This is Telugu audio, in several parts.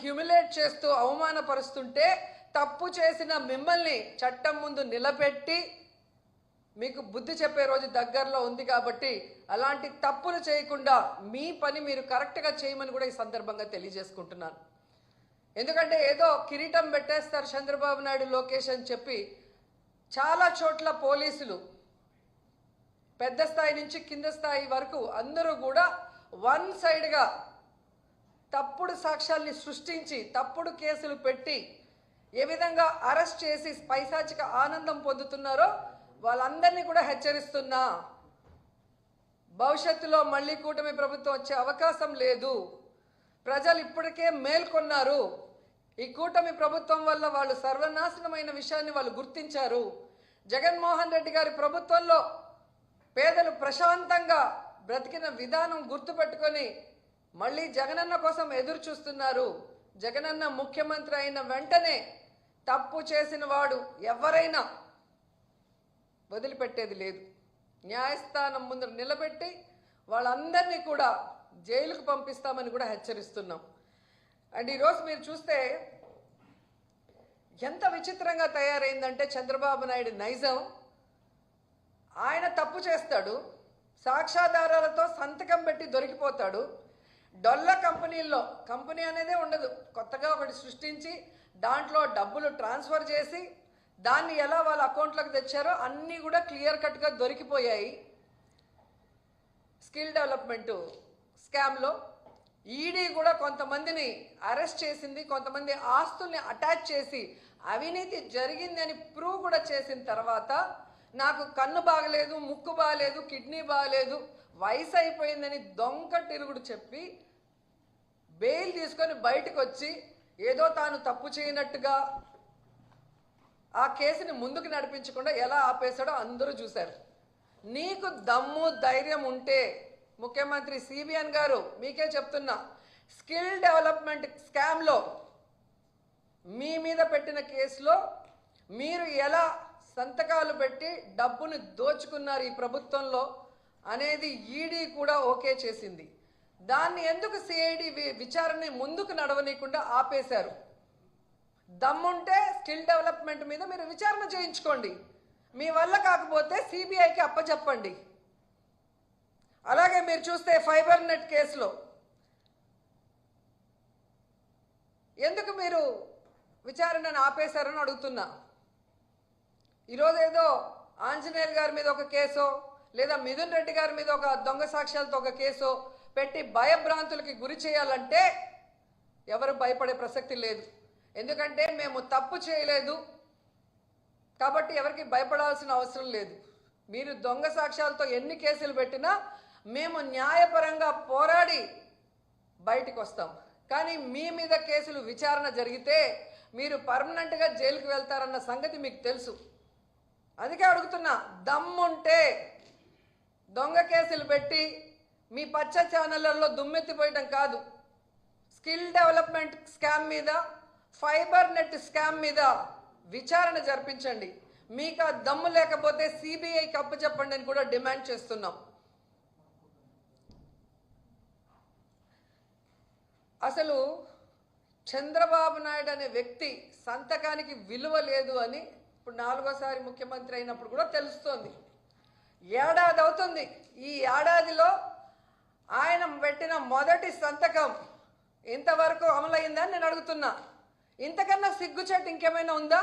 హ్యూమిలేట్ చేస్తూ అవమానపరుస్తుంటే తప్పు చేసిన మిమ్మల్ని చట్టం ముందు నిలబెట్టి మీకు బుద్ధి చెప్పే రోజు దగ్గరలో ఉంది కాబట్టి అలాంటి తప్పులు చేయకుండా మీ పని మీరు కరెక్ట్గా చేయమని కూడా ఈ సందర్భంగా తెలియజేసుకుంటున్నాను. ఎందుకంటే ఏదో కిరీటం పెట్టేస్తారు చంద్రబాబు నాయుడు లోకేష్ అని చెప్పి చాలా చోట్ల పోలీసులు పెద్ద స్థాయి నుంచి కింద స్థాయి వరకు అందరూ కూడా వన్ సైడ్గా తప్పుడు సాక్ష్యాల్ని సృష్టించి తప్పుడు కేసులు పెట్టి ఏ విధంగా అరెస్ట్ చేసి పైశాచిక ఆనందం పొందుతున్నారో వాళ్ళందరినీ కూడా హెచ్చరిస్తున్నా. భవిష్యత్తులో మళ్ళీ కూటమి ప్రభుత్వం వచ్చే అవకాశం లేదు. ప్రజలు ఇప్పటికే మేల్కొన్నారు. ఈ కూటమి ప్రభుత్వం వల్ల వాళ్ళు సర్వనాశనమైన విషయాన్ని వాళ్ళు గుర్తించారు. జగన్మోహన్ రెడ్డి గారి ప్రభుత్వంలో పేదలు ప్రశాంతంగా బ్రతికిన విధానం గుర్తుపెట్టుకొని మళ్ళీ జగనన్న కోసం ఎదురు చూస్తున్నారు. జగనన్న ముఖ్యమంత్రి అయిన వెంటనే తప్పు చేసిన వాడు ఎవరైనా వదిలిపెట్టేది లేదు. న్యాయస్థానం ముందు నిలబెట్టి వాళ్ళందరినీ కూడా జైలుకు పంపిస్తామని కూడా హెచ్చరిస్తున్నాం. అండ్ ఈరోజు మీరు చూస్తే ఎంత విచిత్రంగా తయారైందంటే చంద్రబాబు నాయుడు నైజం. ఆయన తప్పు చేస్తాడు, సాక్ష్యాధారాలతో సంతకం పెట్టి దొరికిపోతాడు. డొల్ల కంపెనీల్లో కంపెనీ అనేదే ఉండదు, కొత్తగా ఒకటి సృష్టించి దాంట్లో డబ్బులు ట్రాన్స్ఫర్ చేసి దాన్ని ఎలా వాళ్ళ అకౌంట్లోకి తెచ్చారో అన్నీ కూడా క్లియర్ కట్గా దొరికిపోయాయి. స్కిల్ డెవలప్మెంట్ స్కామ్లో ఈడీ కూడా కొంతమందిని అరెస్ట్ చేసింది. కొంతమంది ఆస్తుల్ని అటాచ్ చేసి అవినీతి జరిగింది అని ప్రూవ్ కూడా చేసిన తర్వాత నాకు కన్ను బాగలేదు, ముక్కు బాగలేదు, కిడ్నీ బాగలేదు, వయసు అయిపోయిందని దొంగ తిరుగుడు చెప్పి బెయిల్ తీసుకొని బయటకు వచ్చి ఏదో తాను తప్పు చేయనట్టుగా ఆ కేసుని ముందుకు నడిపించకుండా ఎలా ఆపేశాడో అందరూ చూశారు. నీకు దమ్ము ధైర్యం ఉంటే ముఖ్యమంత్రి సిబిఎన్ గారు మీకే చెప్తున్నా, స్కిల్ డెవలప్మెంట్ స్కామ్లో మీ మీద పెట్టిన కేసులో మీరు ఎలా సంతకాలు పెట్టి డబ్బును దోచుకున్నారు ఈ ప్రభుత్వంలో అనేది ఈడీ కూడా ఓకే చేసింది. దాన్ని ఎందుకు సిఐడి విచారణని ముందుకు నడవనీయకుండా ఆపేశారు? దమ్ముంటే స్కిల్ డెవలప్మెంట్ మీద మీరు విచారణ చేయించుకోండి. మీ వల్ల కాకపోతే సిబిఐకి అప్పచెప్పండి. అలాగే మీరు చూస్తే ఫైబర్ నెట్ కేసులో ఎందుకు మీరు విచారణను ఆపేశారని అడుగుతున్నా. ఈరోజు ఏదో ఆంజనేయులు గారి మీద ఒక కేసో లేదా మిథున్ రెడ్డి గారి మీద ఒక దొంగ సాక్ష్యాలతో ఒక కేసో పెట్టి భయభ్రాంతులకి గురి చేయాలంటే ఎవరు భయపడే ప్రసక్తి లేదు. ఎందుకంటే మేము తప్పు చేయలేదు కాబట్టి ఎవరికి భయపడాల్సిన అవసరం లేదు. మీరు దొంగ సాక్ష్యాలతో ఎన్ని కేసులు పెట్టినా మేము న్యాయపరంగా పోరాడి బయటికి వస్తాం. కానీ మీ మీద కేసులు విచారణ జరిగితే మీరు పర్మనెంట్గా జైలుకి వెళ్తారన్న సంగతి మీకు తెలుసు. అందుకే అడుగుతున్నా, దమ్ముంటే దొంగ కేసులు పెట్టి మీ పచ్చ ఛానళ్లలో దుమ్మెత్తిపోయడం కాదు, స్కిల్ డెవలప్మెంట్ స్కామ్ మీద, ఫైబర్ నెట్ స్కామ్ మీద విచారణ జరిపించండి. మీకు ఆ దమ్ము లేకపోతే సిబిఐకి అప్పచెప్పండి అని కూడా డిమాండ్ చేస్తున్నాం. అసలు చంద్రబాబు నాయుడు అనే వ్యక్తి సంతకానికి విలువ లేదు అని ఇప్పుడు 4వ ముఖ్యమంత్రి అయినప్పుడు కూడా తెలుస్తోంది. ఏడాది అవుతుంది. ఈ ఏడాదిలో ఆయన పెట్టిన మొదటి సంతకం ఇంతవరకు అమలైందని నేను అడుగుతున్నా. ఇంతకన్నా సిగ్గుచేటు ఇంకేమైనా ఉందా?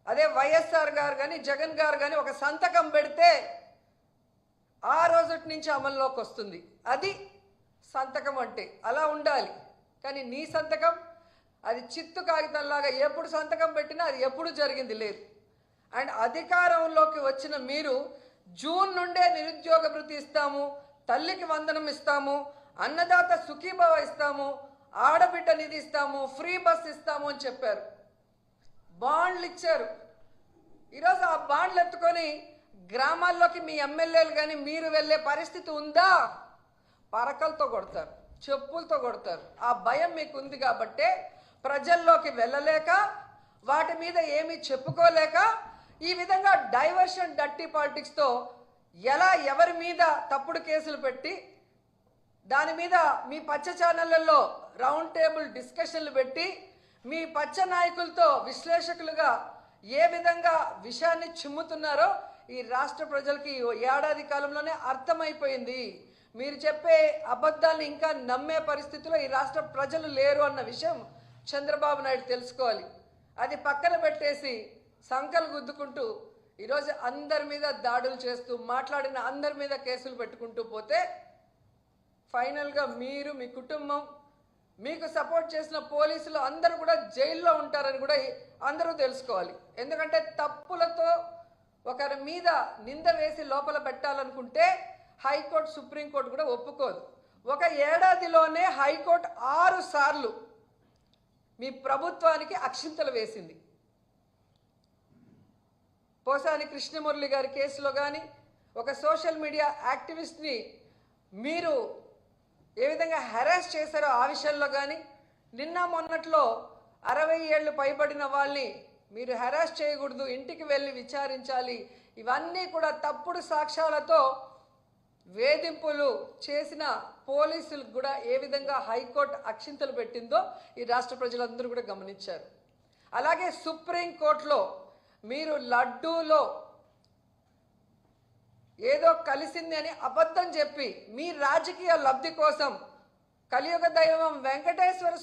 అదే వైఎస్ఆర్ గారు కానీ జగన్ గారు కానీ ఒక సంతకం పెడితే ఆ రోజు నుంచి అమల్లోకి వస్తుంది. అది సంతకం అంటే అలా ఉండాలి. కానీ నీ సంతకం అది చిత్తు కాగితంలాగా ఎప్పుడు సంతకం పెట్టినా అది ఎప్పుడు జరిగింది లేదు. అండ్ అధికారంలోకి వచ్చిన మీరు జూన్ నుండే నిరుద్యోగ భృతి ఇస్తాము, తల్లికి వందనం ఇస్తాము, అన్నదాత సుఖీభవ ఇస్తాము, ఆడబిడ్డ నిధి ఇస్తాము, ఫ్రీ బస్ ఇస్తాము అని చెప్పారు. బాండ్లు ఇచ్చారు. ఈరోజు ఆ బాండ్లు ఎత్తుకొని గ్రామాల్లోకి మీ ఎమ్మెల్యేలు కానీ మీరు వెళ్ళే పరిస్థితి ఉందా? పరకలతో కొడతారు, చెప్పులతో కొడతారు. ఆ భయం మీకు ఉంది కాబట్టే ప్రజల్లోకి వెళ్ళలేక వాటి మీద ఏమీ చెప్పుకోలేక ఈ విధంగా డైవర్షన్ డర్టీ పాలిటిక్స్తో ఎలా ఎవరి మీద తప్పుడు కేసులు పెట్టి దాని మీద మీ పచ్చ ఛానళ్లలో రౌండ్ టేబుల్ డిస్కషన్లు పెట్టి మీ పచ్చ నాయకులతో విశ్లేషకులుగా ఏ విధంగా విషయాన్ని చిమ్ముతున్నారో ఈ రాష్ట్ర ప్రజలకి ఏడాది కాలంలోనే అర్థమైపోయింది. మీరు చెప్పే అబద్ధాలను ఇంకా నమ్మే పరిస్థితిలో ఈ రాష్ట్ర ప్రజలు లేరు అన్న విషయం చంద్రబాబు నాయుడు తెలుసుకోవాలి. అది పక్కన పెట్టేసి సంకలు గుద్దుకుంటూ ఈరోజు అందరి మీద దాడులు చేస్తూ మాట్లాడిన అందరి మీద కేసులు పెట్టుకుంటూ పోతే ఫైనల్గా మీరు, మీ కుటుంబం, మీకు సపోర్ట్ చేసిన పోలీసులు అందరూ కూడా జైల్లో ఉంటారని కూడా అందరూ తెలుసుకోవాలి. ఎందుకంటే తప్పులతో ఒకరి మీద నింద వేసి లోపల పెట్టాలనుకుంటే హైకోర్టు, సుప్రీంకోర్టు కూడా ఒప్పుకోదు. ఒక ఏడాదిలోనే హైకోర్టు 6 సార్లు మీ ప్రభుత్వానికి అక్షింతలు వేసింది. పోసాని కృష్ణమురళి గారి కేసులో కానీ, ఒక సోషల్ మీడియా యాక్టివిస్ట్ని మీరు ఏ విధంగా హెరాస్ చేశారో ఆ విషయంలో కానీ, నిన్న మొన్నట్లో 60 ఏళ్ళు పైబడిన వాళ్ళని మీరు హెరాస్ చేయకూడదు, ఇంటికి వెళ్ళి విచారించాలి, ఇవన్నీ కూడా తప్పుడు సాక్ష్యాలతో వేధింపులు చేసిన పోలీసులకు కూడా ఏ విధంగా హైకోర్టు అక్షింతలు పెట్టిందో ఈ రాష్ట్ర ప్రజలందరూ కూడా గమనించారు. అలాగే సుప్రీంకోర్టులో మీరు లడ్డూలో ఏదో కలిసింది అని అబద్ధం చెప్పి మీ రాజకీయ లబ్ధి కోసం కలియుగ దైవం వెంకటేశ్వర స్వామి